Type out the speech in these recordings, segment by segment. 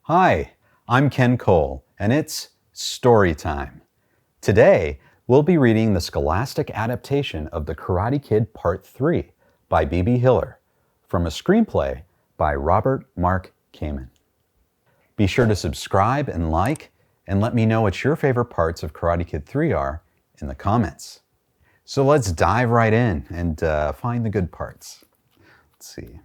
Hi, I'm Ken Cole, and it's Storytime. Today, we'll be reading the Scholastic adaptation of The Karate Kid Part 3 by B.B. Hiller from a screenplay by Robert Mark Kamen. Be sure to subscribe and like, and let me know what your favorite parts of Karate Kid 3 are in the comments. So let's dive right in and find the good parts. Let's see.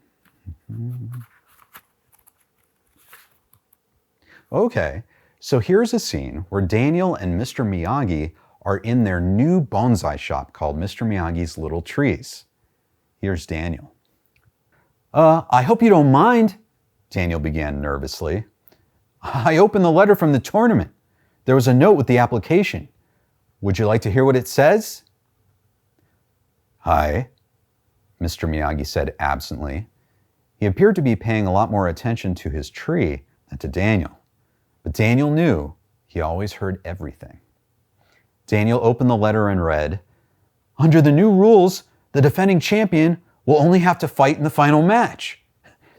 Okay, so here's a scene where Daniel and Mr. Miyagi are in their new bonsai shop called Mr. Miyagi's Little Trees. Here's Daniel. I hope you don't mind, Daniel began nervously. I opened the letter from the tournament. There was a note with the application. Would you like to hear what it says? Hi, Mr. Miyagi said absently. He appeared to be paying a lot more attention to his tree than to Daniel. But Daniel knew he always heard everything. Daniel opened the letter and read, Under the new rules, the defending champion will only have to fight in the final match.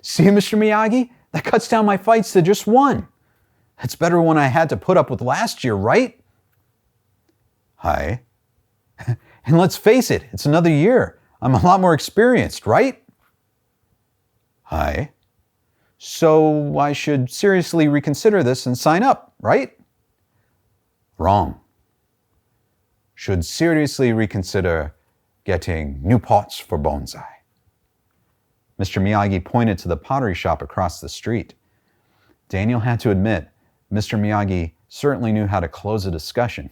See, Mr. Miyagi? That cuts down my fights to just one. That's better than I had to put up with last year, right? Hi. And let's face it, it's another year. I'm a lot more experienced, right? Hi. So I should seriously reconsider this and sign up, right? Wrong. Should seriously reconsider getting new pots for bonsai. Mr. Miyagi pointed to the pottery shop across the street. Daniel had to admit, Mr. Miyagi certainly knew how to close a discussion,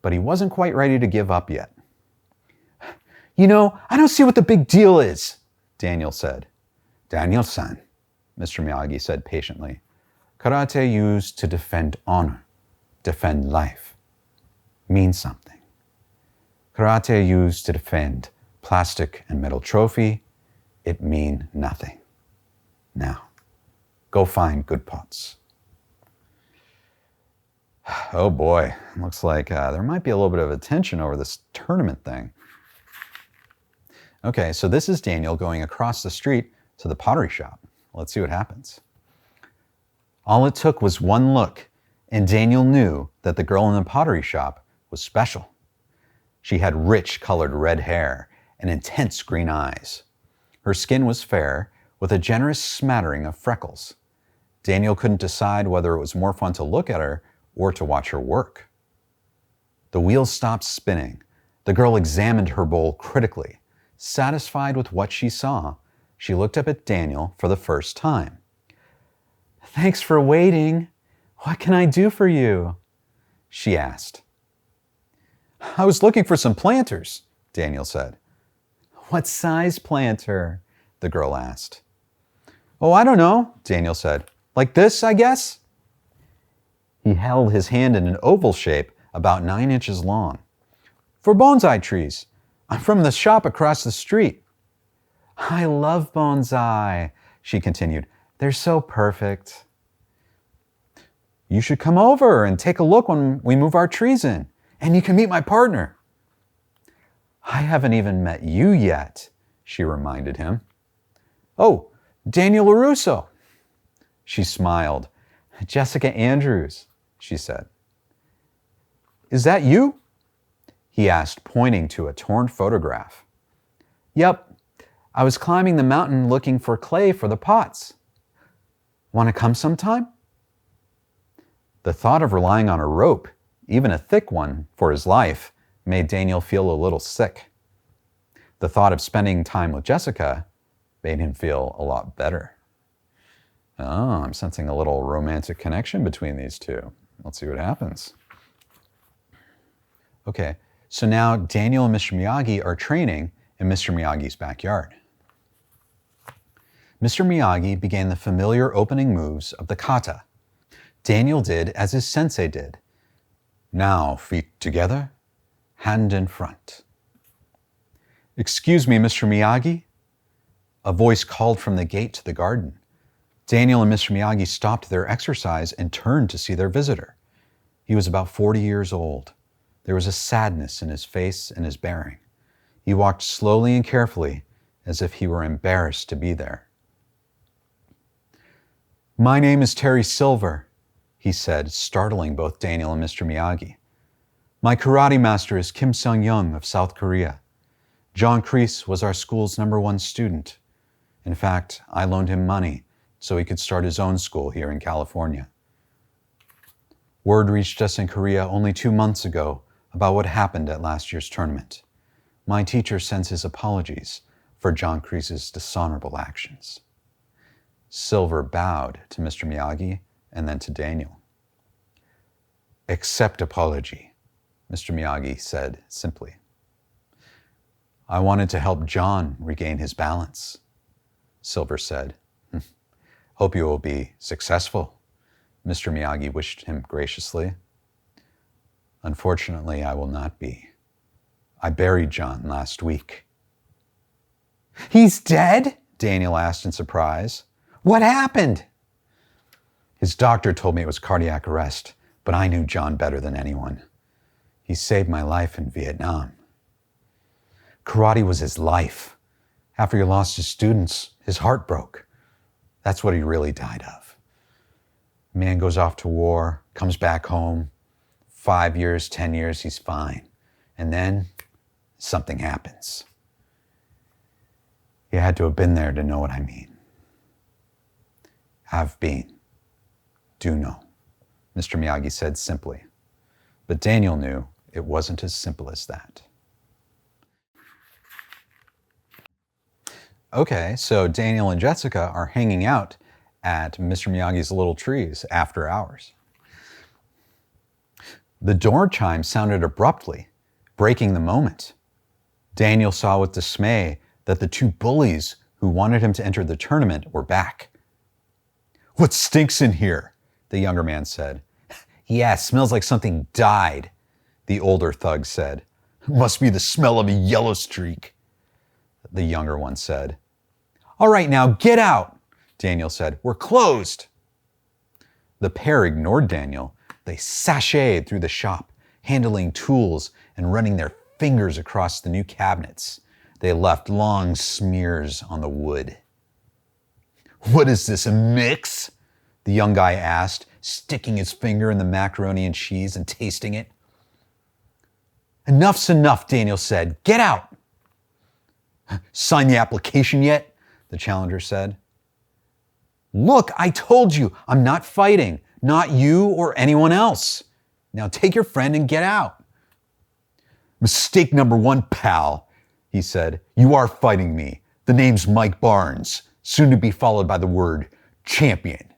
but he wasn't quite ready to give up yet. You know, I don't see what the big deal is, Daniel said. Daniel-san, Mr. Miyagi said patiently. Karate used to defend honor, defend life, means something. Karate used to defend plastic and metal trophy, it mean nothing. Now, go find good pots. Oh boy, looks like there might be a little bit of a tension over this tournament thing. Okay, so this is Daniel going across the street to the pottery shop. Let's see what happens. All it took was one look, and Daniel knew that the girl in the pottery shop was special. She had rich colored red hair and intense green eyes. Her skin was fair, with a generous smattering of freckles. Daniel couldn't decide whether it was more fun to look at her or to watch her work. The wheels stopped spinning. The girl examined her bowl critically. Satisfied with what she saw, she looked up at Daniel for the first time. Thanks for waiting. What can I do for you? She asked. I was looking for some planters, Daniel said. What size planter? The girl asked. Oh, I don't know, Daniel said. Like this, I guess? He held his hand in an oval shape about 9 inches long. For bonsai trees. I'm from the shop across the street. I love bonsai, she continued. They're so perfect. You should come over and take a look when we move our trees in, and you can meet my partner. I haven't even met you yet, she reminded him. Oh, Daniel LaRusso. She smiled. Jessica Andrews, she said. Is that you? He asked, pointing to a torn photograph. Yep. I was climbing the mountain looking for clay for the pots. Want to come sometime? The thought of relying on a rope, even a thick one, for his life made Daniel feel a little sick. The thought of spending time with Jessica made him feel a lot better. Oh, I'm sensing a little romantic connection between these two. Let's see what happens. Okay, so now Daniel and Mr. Miyagi are training in Mr. Miyagi's backyard. Mr. Miyagi began the familiar opening moves of the kata. Daniel did as his sensei did. Now, feet together, hand in front. Excuse me, Mr. Miyagi? A voice called from the gate to the garden. Daniel and Mr. Miyagi stopped their exercise and turned to see their visitor. He was about 40 years old. There was a sadness in his face and his bearing. He walked slowly and carefully, as if he were embarrassed to be there. My name is Terry Silver, he said, startling both Daniel and Mr. Miyagi. My karate master is Kim Sung-young of South Korea. John Kreese was our school's #1 student. In fact, I loaned him money so he could start his own school here in California. Word reached us in Korea only 2 months ago about what happened at last year's tournament. My teacher sends his apologies for John Kreese's dishonorable actions. Silver bowed to Mr. Miyagi and then to Daniel. Accept apology, Mr. Miyagi said simply. I wanted to help John regain his balance, Silver said. Hope you will be successful, Mr. Miyagi wished him graciously. Unfortunately, I will not be. I buried John last week. He's dead? Daniel asked in surprise. What happened? His doctor told me it was cardiac arrest, but I knew John better than anyone. He saved my life in Vietnam. Karate was his life. After he lost his students, his heart broke. That's what he really died of. Man goes off to war, comes back home. 5 years, 10 years, he's fine. And then something happens. You had to have been there to know what I mean. Have been. Do know, Mr. Miyagi said simply. But Daniel knew it wasn't as simple as that. Okay, so Daniel and Jessica are hanging out at Mr. Miyagi's Little Trees after hours. The door chime sounded abruptly, breaking the moment. Daniel saw with dismay that the 2 bullies who wanted him to enter the tournament were back. What stinks in here? The younger man said. Yeah, smells like something died, the older thug said. Must be the smell of a yellow streak, the younger one said. All right, now get out, Daniel said. We're closed. The pair ignored Daniel. They sashayed through the shop, handling tools and running their fingers across the new cabinets. They left long smears on the wood. What is this, a mix? The young guy asked, sticking his finger in the macaroni and cheese and tasting it. Enough's enough, Daniel said. Get out. Sign the application yet? The challenger said. Look, I told you, I'm not fighting. Not you or anyone else. Now take your friend and get out. Mistake #1, pal, he said. You are fighting me. The name's Mike Barnes, soon to be followed by the word champion.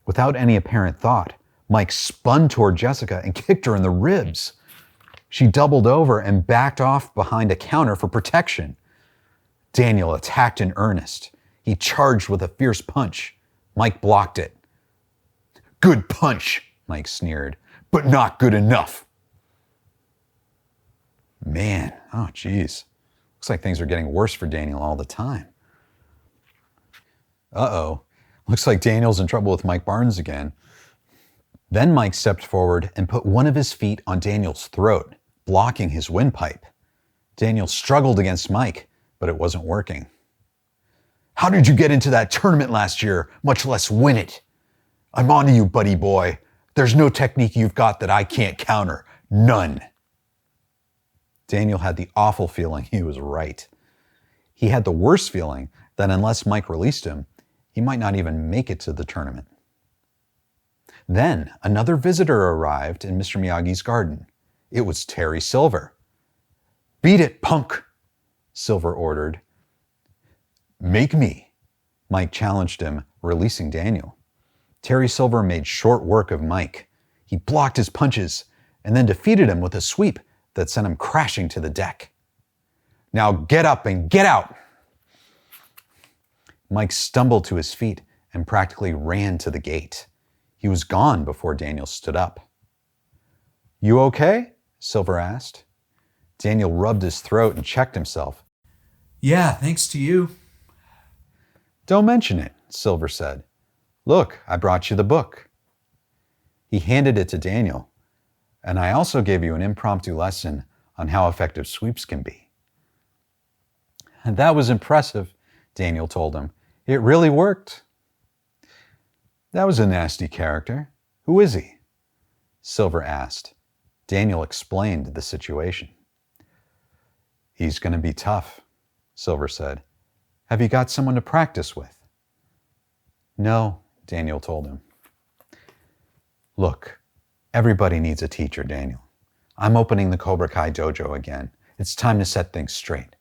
Without any apparent thought, Mike spun toward Jessica and kicked her in the ribs. She doubled over and backed off behind a counter for protection. Daniel attacked in earnest. He charged with a fierce punch. Mike blocked it. Good punch, Mike sneered, but not good enough. Man, oh geez. Looks like things are getting worse for Daniel all the time. Uh-oh. Looks like Daniel's in trouble with Mike Barnes again. Then Mike stepped forward and put one of his feet on Daniel's throat, blocking his windpipe. Daniel struggled against Mike, but it wasn't working. How did you get into that tournament last year, much less win it? I'm on to you, buddy boy. There's no technique you've got that I can't counter. None. Daniel had the awful feeling he was right. He had the worst feeling that unless Mike released him, he might not even make it to the tournament. Then another visitor arrived in Mr. Miyagi's garden. It was Terry Silver. Beat it, punk, Silver ordered. Make me, Mike challenged him, releasing Daniel. Terry Silver made short work of Mike. He blocked his punches and then defeated him with a sweep that sent him crashing to the deck. Now get up and get out. Mike stumbled to his feet and practically ran to the gate. He was gone before Daniel stood up. You okay? Silver asked. Daniel rubbed his throat and checked himself. Yeah, thanks to you. Don't mention it, Silver said. Look, I brought you the book. He handed it to Daniel, and I also gave you an impromptu lesson on how effective sweeps can be. And that was impressive, Daniel told him. It really worked. That was a nasty character. Who is he? Silver asked. Daniel explained the situation. He's going to be tough, Silver said. Have you got someone to practice with? No, Daniel told him. Look, everybody needs a teacher, Daniel. I'm opening the Cobra Kai dojo again. It's time to set things straight.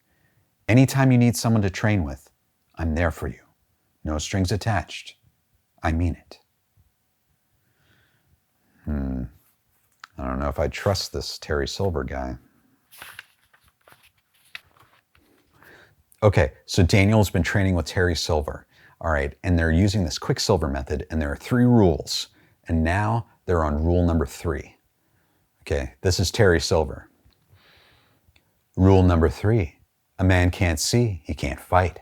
Anytime you need someone to train with, I'm there for you. No strings attached. I mean it. I don't know if I trust this Terry Silver guy. Okay, so Daniel's been training with Terry Silver. All right, and they're using this Quicksilver method, and there are 3 rules. And now they're on rule number 3. Okay, this is Terry Silver. Rule number 3, a man can't see, he can't fight.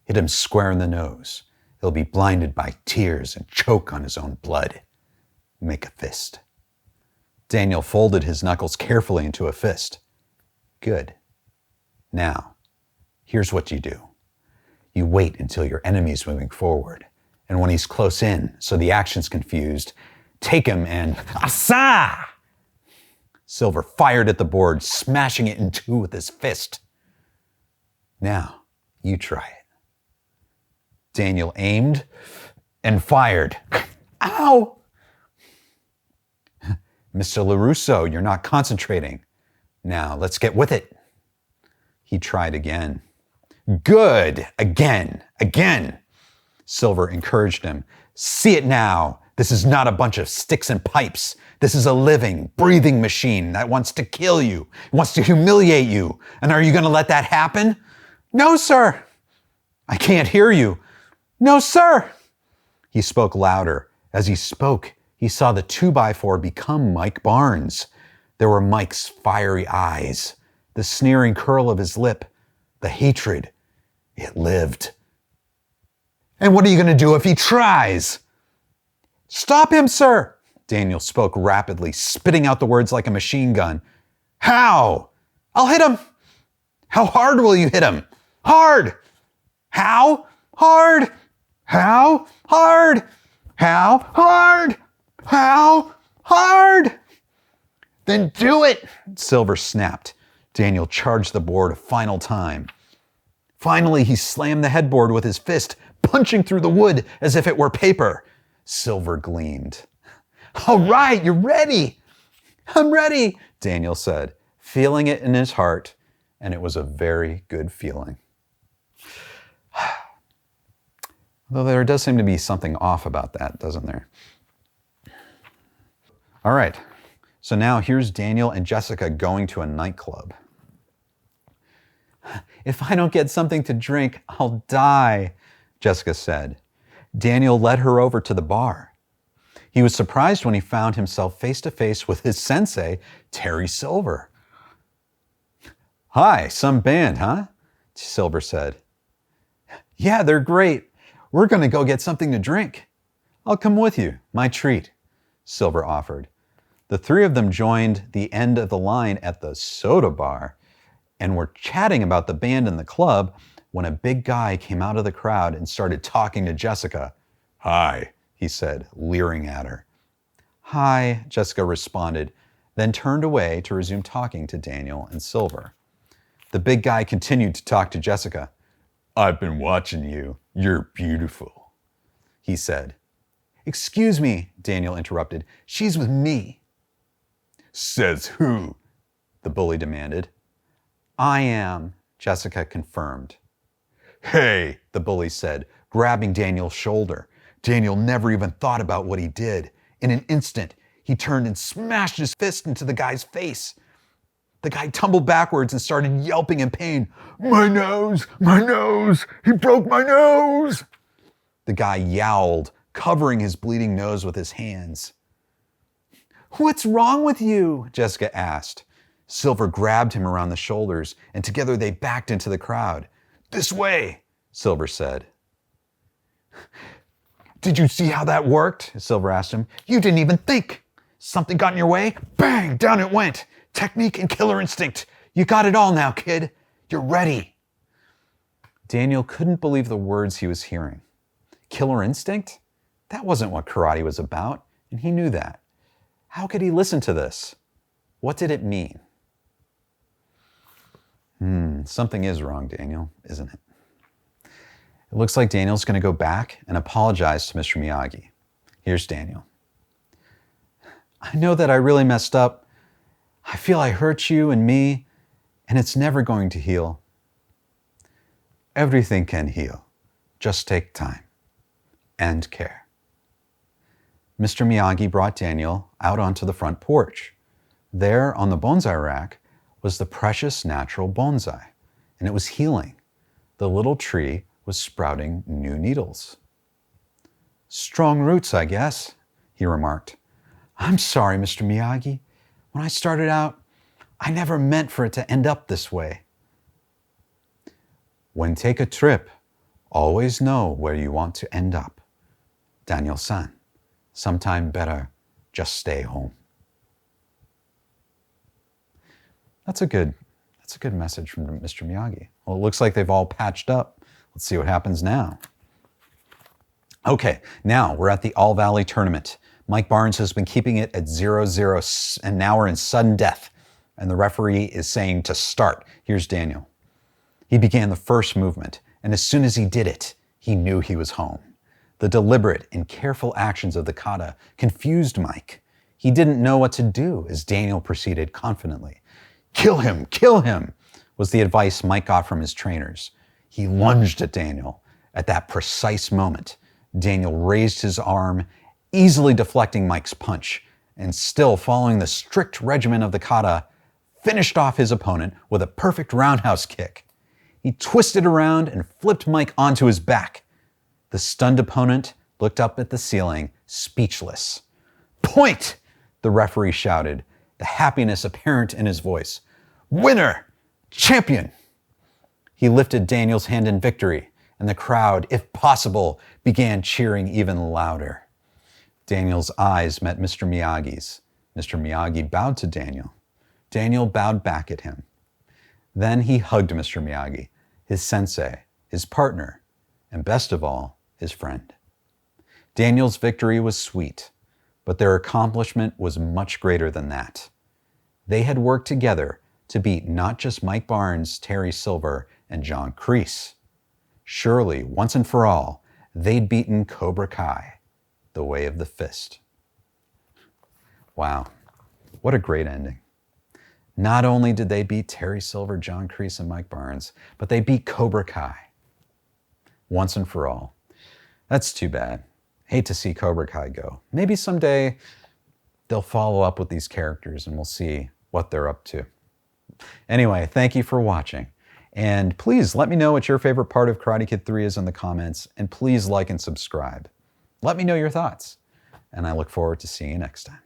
Hit him square in the nose. He'll be blinded by tears and choke on his own blood. Make a fist. Daniel folded his knuckles carefully into a fist. Good. Now, here's what you do. You wait until your enemy's moving forward. And when he's close in, so the action's confused, take him and asa! Silver fired at the board, smashing it in 2 with his fist. Now, you try it. Daniel aimed and fired. Ow! Mr. LaRusso, you're not concentrating. Now, let's get with it. He tried again. Good! Again! Silver encouraged him. See it now. This is not a bunch of sticks and pipes. This is a living, breathing machine that wants to kill you, wants to humiliate you. And are you going to let that happen? No, sir. I can't hear you. No, sir. He spoke louder. As he spoke, he saw the 2x4 become Mike Barnes. There were Mike's fiery eyes, the sneering curl of his lip, the hatred. It lived. And what are you going to do if he tries? Stop him, sir. Daniel spoke rapidly, spitting out the words like a machine gun. How? I'll hit him. How hard will you hit him? Hard. How? Hard. How? Hard. How? Hard. How? Hard. Then do it, Silver snapped. Daniel charged the board a final time. Finally, he slammed the headboard with his fist, punching through the wood as if it were paper. Silver gleamed. All right, you're ready. I'm ready, Daniel said, feeling it in his heart, and it was a very good feeling. Though there does seem to be something off about that, doesn't there? All right, so now here's Daniel and Jessica going to a nightclub. If I don't get something to drink, I'll die, Jessica said. Daniel led her over to the bar. He was surprised when he found himself face to face with his sensei, Terry Silver. Hi, some band, huh? Silver said. Yeah, they're great. We're going to go get something to drink. I'll come with you. My treat, Silver offered. The 3 of them joined the end of the line at the soda bar and were chatting about the band in the club when a big guy came out of the crowd and started talking to Jessica. Hi, he said, leering at her. Hi, Jessica responded, then turned away to resume talking to Daniel and Silver. The big guy continued to talk to Jessica. I've been watching you. You're beautiful, he said. Excuse me, Daniel interrupted. She's with me. Says who? The bully demanded. I am, Jessica confirmed. Hey, the bully said, grabbing Daniel's shoulder. Daniel never even thought about what he did. In an instant, he turned and smashed his fist into the guy's face. The guy tumbled backwards and started yelping in pain. My nose! My nose! He broke my nose! The guy yowled, covering his bleeding nose with his hands. What's wrong with you? Jessica asked. Silver grabbed him around the shoulders, and together they backed into the crowd. This way, Silver said. Did you see how that worked? Silver asked him. You didn't even think. Something got in your way? Bang! Down it went. Technique and killer instinct. You got it all now, kid. You're ready. Daniel couldn't believe the words he was hearing. Killer instinct? That wasn't what karate was about, and he knew that. How could he listen to this? What did it mean? Something is wrong, Daniel, isn't it? It looks like Daniel's going to go back and apologize to Mr. Miyagi. Here's Daniel. I know that I really messed up. I feel I hurt you and me, and it's never going to heal. Everything can heal. Just take time and care. Mr. Miyagi brought Daniel out onto the front porch. There on the bonsai rack was the precious natural bonsai, and it was healing. The little tree was sprouting new needles. Strong roots, I guess, he remarked. I'm sorry, Mr. Miyagi. When I started out, I never meant for it to end up this way. When take a trip, always know where you want to end up. Daniel-san, sometime better just stay home. That's a good message from Mr. Miyagi. Well, it looks like they've all patched up. Let's see what happens now. Okay, now we're at the All Valley tournament. Mike Barnes has been keeping it at 0-0, and now we're in sudden death. And the referee is saying to start. Here's Daniel. He began the first movement, and as soon as he did it, he knew he was home. The deliberate and careful actions of the kata confused Mike. He didn't know what to do as Daniel proceeded confidently. Kill him, was the advice Mike got from his trainers. He lunged at Daniel. At that precise moment, Daniel raised his arm, easily deflecting Mike's punch, and still following the strict regimen of the kata, finished off his opponent with a perfect roundhouse kick. He twisted around and flipped Mike onto his back. The stunned opponent looked up at the ceiling, speechless. Point! The referee shouted, the happiness apparent in his voice. Winner! Champion! He lifted Daniel's hand in victory, and the crowd, if possible, began cheering even louder. Daniel's eyes met Mr. Miyagi's. Mr. Miyagi bowed to Daniel. Daniel bowed back at him. Then he hugged Mr. Miyagi, his sensei, his partner, and best of all, his friend. Daniel's victory was sweet, but their accomplishment was much greater than that. They had worked together to beat not just Mike Barnes, Terry Silver, and John Kreese. Surely, once and for all, they'd beaten Cobra Kai, the way of the fist. Wow, what a great ending. Not only did they beat Terry Silver, John Kreese, and Mike Barnes, but they beat Cobra Kai. Once and for all. That's too bad. Hate to see Cobra Kai go. Maybe someday they'll follow up with these characters and we'll see what they're up to. Anyway, thank you for watching. And please let me know what your favorite part of Karate Kid 3 is in the comments. And please like and subscribe. Let me know your thoughts. And I look forward to seeing you next time.